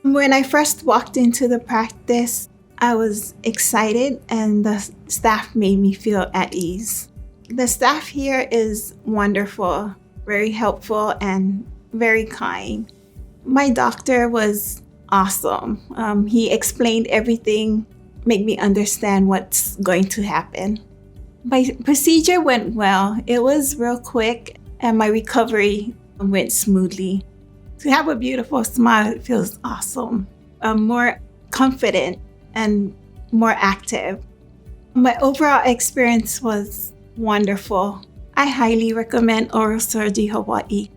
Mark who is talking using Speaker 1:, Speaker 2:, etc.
Speaker 1: When I first walked into the practice, I was excited and the staff made me feel at ease. The staff here is wonderful, very helpful, and very kind. My doctor was awesome. He explained everything, made me understand what's going to happen. My procedure went well. It was real quick, and my recovery went smoothly. To have a beautiful smile, it feels awesome. I'm more confident and more active. My overall experience was wonderful. I highly recommend Oral Surgery Hawaii.